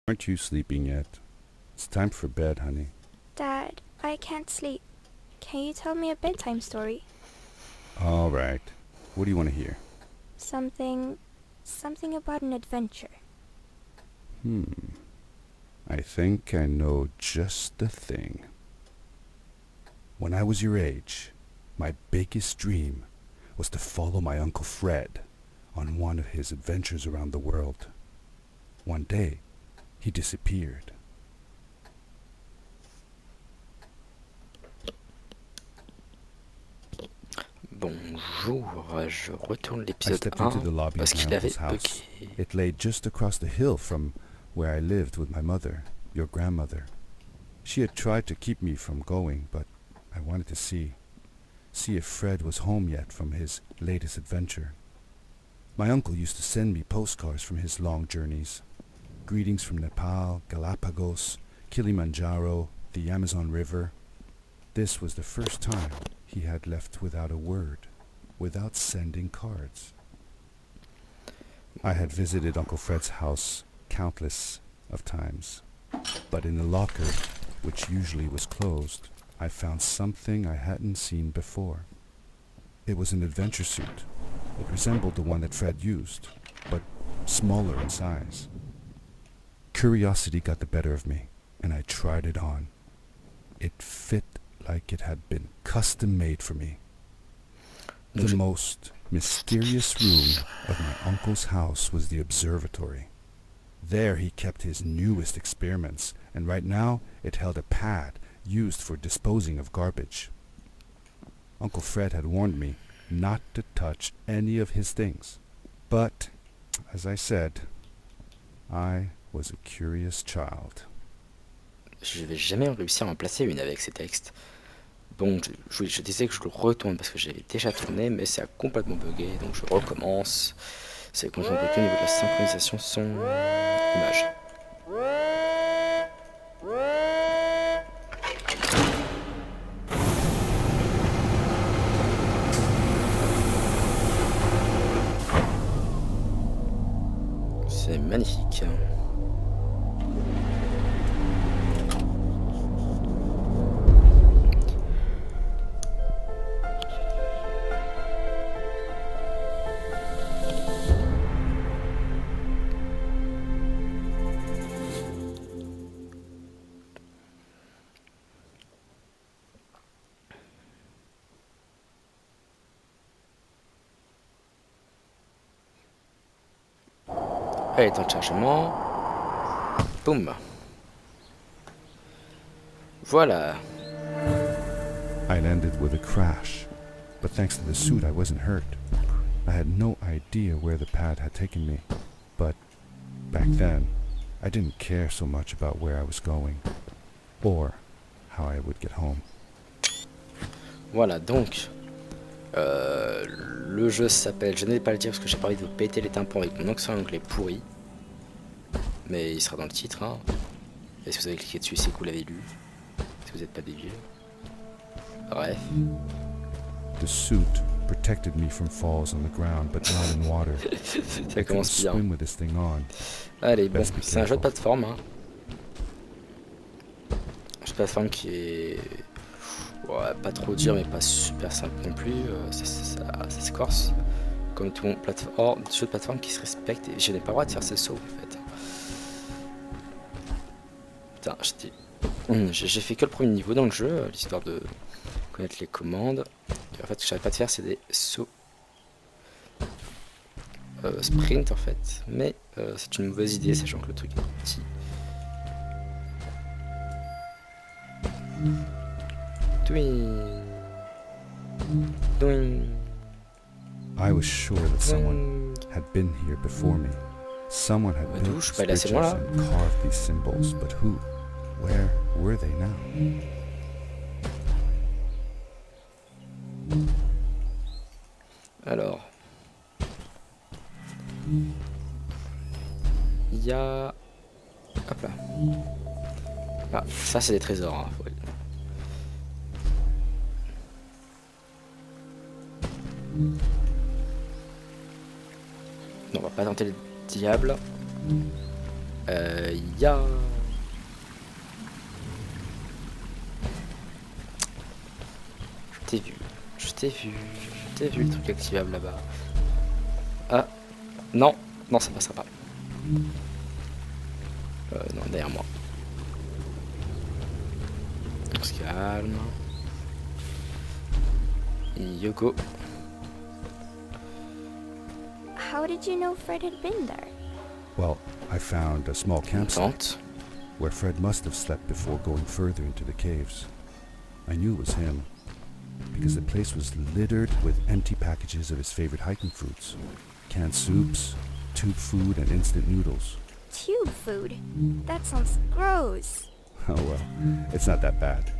Aren't you sleeping yet? It's time for bed, honey. Dad, I can't sleep. Can you tell me a bedtime story? All right. What do you want to hear? Something about an adventure. I think I know just the thing. When I was your age, my biggest dream was to follow my Uncle Fred on one of his adventures around the world. One day, he disappeared. Bonjour, je retourne I l'épisode stepped 1 into the lobby parce of my qu'il avait uncle's house. bugué. It lay just across the hill from where I lived with my mother, your grandmother. She had tried to keep me from going, but I wanted to see if Fred was home yet from his latest adventure. My uncle used to send me postcards from his long journeys. Greetings from Nepal, Galapagos, Kilimanjaro, the Amazon River. This was the first time he had left without a word, without sending cards. I had visited Uncle Fred's house countless of times, but in the locker, which usually was closed, I found something I hadn't seen before. It was an adventure suit. It resembled the one that Fred used, but smaller in size. Curiosity got the better of me, and I tried it on. It fit like it had been custom made for me. The most mysterious room of my uncle's house was the observatory. There he kept his newest experiments, and right now it held a pad used for disposing of garbage. Uncle Fred had warned me not to touch any of his things. But, as I said, I was a curious child. Je vais jamais réussir à en placer une avec ces textes. Bon, je disais que je le retourne parce que j'avais déjà tourné, mais ça a complètement bugué, donc je recommence. C'est complètement bloqué au niveau de la synchronisation son image. C'est magnifique. Allez, temps de chargement. Boum. Voilà. I landed with a crash, but thanks to the suit I wasn't hurt. I had no idea where the pad had taken me, but back then I didn't care so much about where I was going, or how I would get home. Voilà, donc, le jeu s'appelle, je n'ai pas le dire parce que j'ai pas envie de vous péter les tympans avec mon accent anglais pourri, mais il sera dans le titre. Hein. Et si vous avez cliqué dessus, c'est que vous l'avez lu, si vous n'êtes pas débile. Bref. The suit protected me from falls on the ground, but not in water. Ça I couldn't commence bien. swim with this thing on. Allez, bon, Best be c'est un jeu de careful. plateforme. Hein. Un jeu de plateforme qui est... Ouais, pas trop dur, mais pas super simple non plus. Ça se corse. Comme tout jeu de plateforme qui se respecte. Et je n'ai pas le droit de faire ce saut, en fait. Putain, j'ai fait que le premier niveau dans le jeu, l'histoire de connaître les commandes. Et en fait, ce que j'arrive pas de faire, c'est des sauts sprint, en fait. Mais c'est une mauvaise idée, sachant que le truc est petit. Twing. Twing. I was sure that someone had been here before me. Someone had Bah, built d'où je these peux aller assez loin, bridges là. and carved these symbols, but who? Where were they now? Alors, il y a... Hop là. Ah, ça c'est des trésors. Hein. Non, on va pas tenter le diable. Ya. Je t'ai vu. Je t'ai vu. Je t'ai vu le truc activable là-bas. Ah. Non. Non, ça passera pas. Non, derrière moi. On se calme. Yoko. How did you know Fred had been there? Well, I found a small Une campsite tente. where Fred must have slept before going further into the caves. I knew it was him, because the place was littered with empty packages of his favorite hiking foods. Canned soups, tube food, and instant noodles. Tube food? That sounds gross. Oh well, it's not that bad.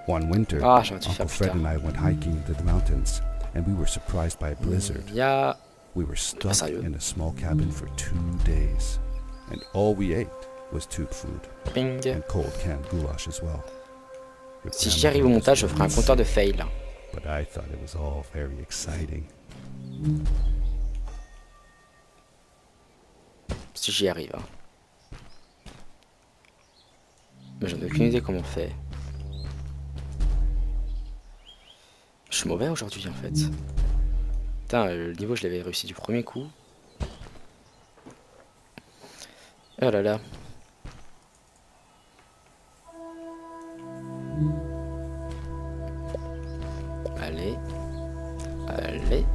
One winter, Ah, j'aurais dû faire Uncle plus Fred tard. and I went hiking into the mountains, and we were surprised by a blizzard. Ya. We were stuck sérieux? in a small cabin for 2 days, and all we ate was tube food Ping. and cold canned goulash as well. Your Si j'y arrive au grandmother montage, je was ferai un really compteur de sick, fail. but I thought it was all very exciting. Si j'y arrive. Hein. Mais j'en ai aucune idée comment on fait. Je suis mauvais aujourd'hui en fait. Putain, le niveau je l'avais réussi du premier coup. Oh là là. Allez. Allez.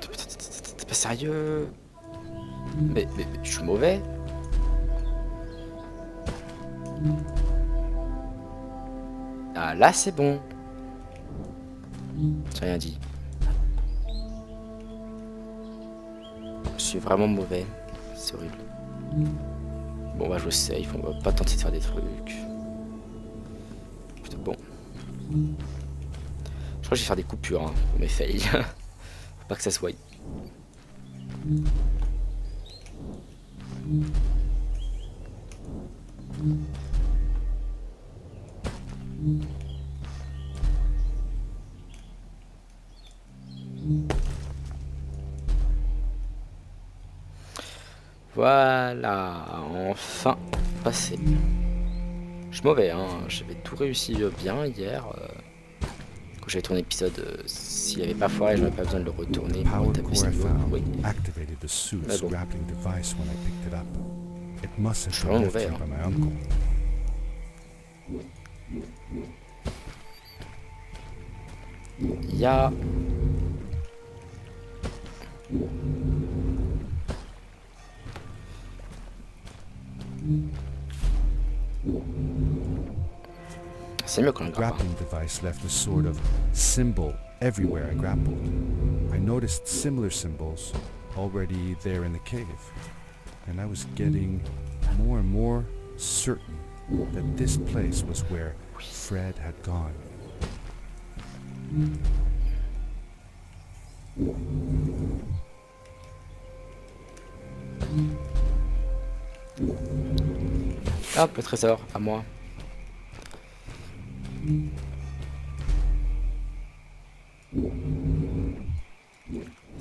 T'es pas sérieux? Mais je suis mauvais. Ah là c'est bon. J'ai rien dit. Je suis vraiment mauvais. C'est horrible. Bon bah je safe, on va pas tenter de faire des trucs. Putain bon. Je crois que je vais faire des coupures hein, pour mes fails. Faut pas que ça se voie. Voilà, enfin passé. Je suis mauvais, hein. J'avais tout réussi bien hier. Quand j'avais tourné l'épisode, s'il avait pas foiré, j'aurais pas besoin de le retourner pour Power taper core ce I niveau. found Oui. activated the suit's bon. grappling device when I picked it up. It must have Je suis been vraiment left mauvais, here hein. by my uncle. Il y a... C'est mieux quand on grappe. Grappling device left a sort of symbol everywhere I grappled. I noticed similar symbols already there in the cave, and I was getting more and more certain that this place was where Fred had gone. Hop, le trésor, à moi.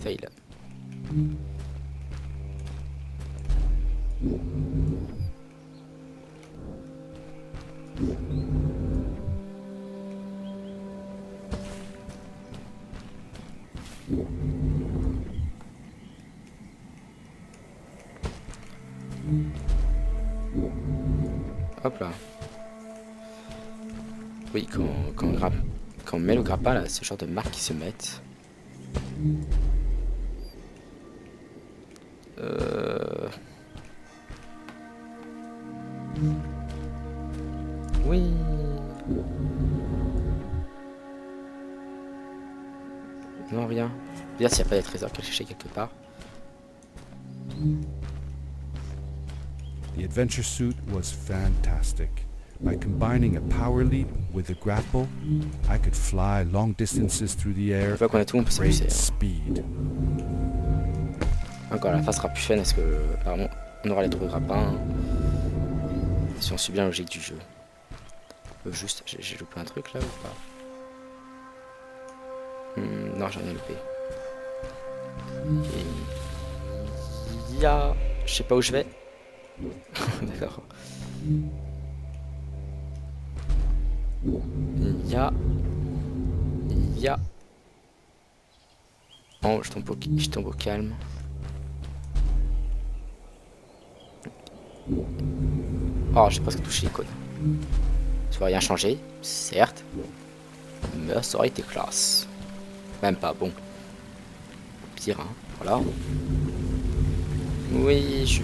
Fail. Hop là. Oui, quand on met le grappin là, c'est le genre de marques qui se mettent. Oui. Non, rien. Bien s'il n'y a pas des trésors qu'elle cherchait quelque part. The adventure suit was fantastic. By combining a power leap with a grapple, I could fly long distances through the air Une fois qu'on a tout, on peut at great s'amuser. speed. Encore la fin sera plus fun parce que apparemment on aura les trous de grappin. Hein. Si on suit bien la logique du jeu. Juste, j'ai loupé un truc là ou pas? Non, j'ai rien loupé. Il y a... Je sais pas où je vais. D'accord. Il y a... Oh, je tombe au calme. Oh, j'ai presque touché l'icône. Ça va rien changer, certes. Mais ça aurait été classe. Même pas, bon. Pire, hein. Voilà. Oui,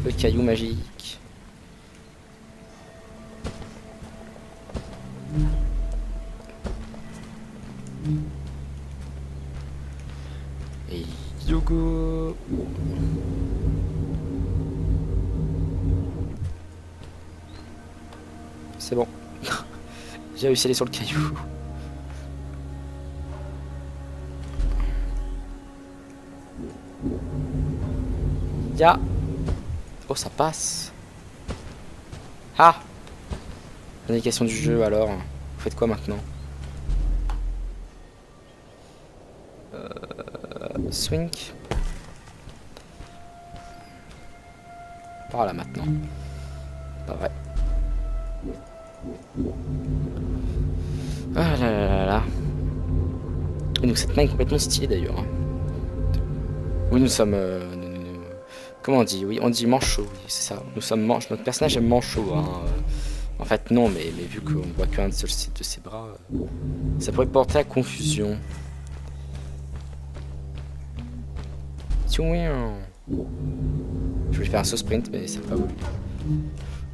le caillou magique. Et yogo. C'est bon. J'ai réussi à aller sur le caillou. Ya. Oh, ça passe. Ah. Indication du jeu alors. Vous faites quoi maintenant? Swing. Par là maintenant. Pas vrai. Ah là là là là. Et donc cette main est complètement stylée d'ailleurs. Oui, nous sommes... comment on dit? Oui, on dit manchot, oui, c'est ça. Nous sommes notre personnage est manchot. Hein. En fait, non, mais vu qu'on ne voit qu'un seul de ses bras, ça pourrait porter à confusion. Je voulais faire un saut sprint, mais ça n'a pas voulu.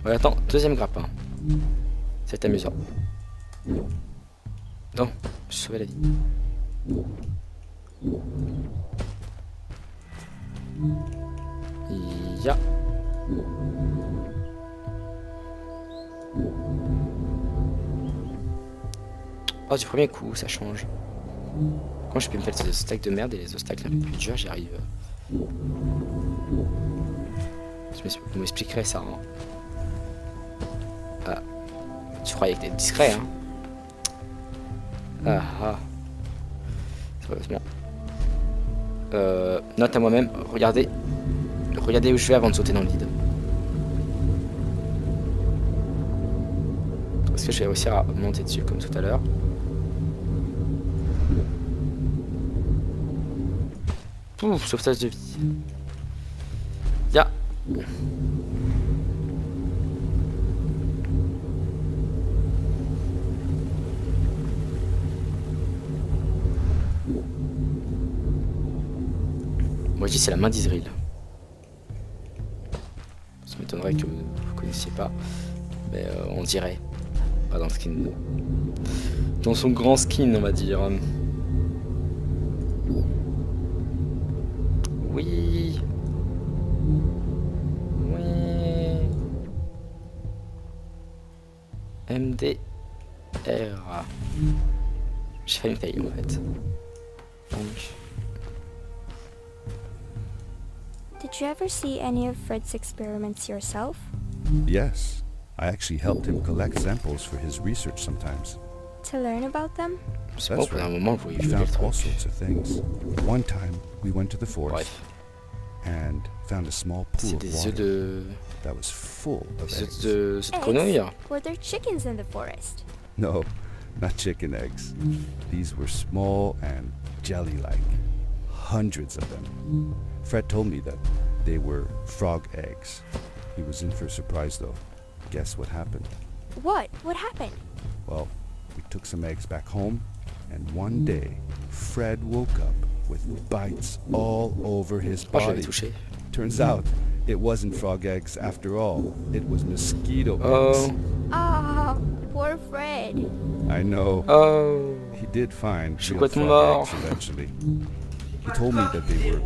Ouais, attends, deuxième grappin. C'est amusant. Non, je sauvais la vie. Ya. Oh, du premier coup, ça change. Comment je peux me faire ces obstacles de merde et les obstacles un peu plus durs, j'y arrive. Vous m'expliquerez ça. Hein. Ah. Tu croyais que t'étais discret, hein? Ah ah. Sérieusement. Note à moi-même, regardez où je vais avant de sauter dans le vide. Est-ce que je vais réussir à monter dessus comme tout à l'heure? Pouf, sauvetage de vie. Ya. Moi je dis c'est la main d'Israël. Ça m'étonnerait que vous ne connaissiez pas. Mais on dirait. Pas dans le skin. Dans son grand skin on va dire. Oui. Oui. MDR. J'ai fait une faille en fait. Donc. Did you ever see any of Fred's experiments yourself? Yes, I actually helped him collect samples for his research sometimes. To learn about them? C'est bon, pendant un moment, vous We voyez found le all truc. sorts of things. One time, we went to the forest Bref, and found a small pool c'est of des œufs water de... that was full of Des eggs. œufs de grenouille. Were there chickens in the forest? No, not chicken eggs. These were small and jelly-like. Hundreds of them. Fred told me that they were frog eggs. He was in for a surprise though. Guess what happened? What? What happened? Well, we took some eggs back home, and one day, Fred woke up with bites all over his Oh, je l'avais body. touché. Turns out, it wasn't frog eggs after all. It was mosquito Oh, eggs. Ah, poor Fred. I know. oh. He did find Je suis real complètement frog mort. eggs eventually. He told me that they were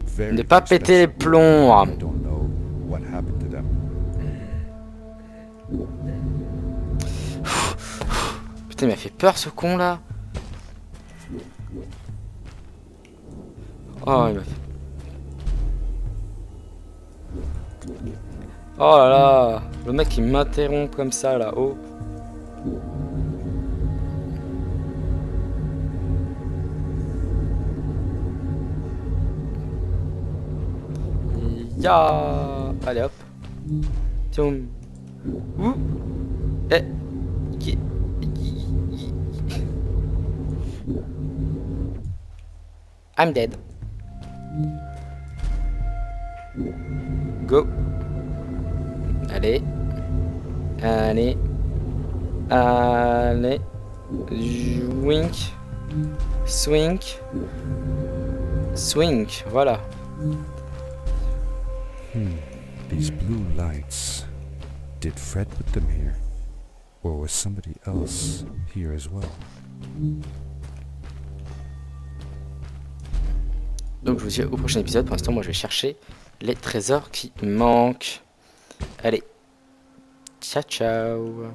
very Ne pas péter les expensive. plombs. I don't know what happened to them. Putain, il m'a fait peur ce con là. Oh, il m'a fait... Oh là là. Le mec il m'interrompt comme ça là-haut. Ya. Allez hop. Tiens. Ouh. Eh. Qui- I'm dead. Go. Allez. Allez. Allez. Wink. Swing. Swing. Voilà. These blue lights. Did Fred put them here? Or was somebody else here as well? Donc je vous dis au prochain épisode. Pour l'instant, moi je vais chercher les trésors qui manquent. Allez. Ciao ciao.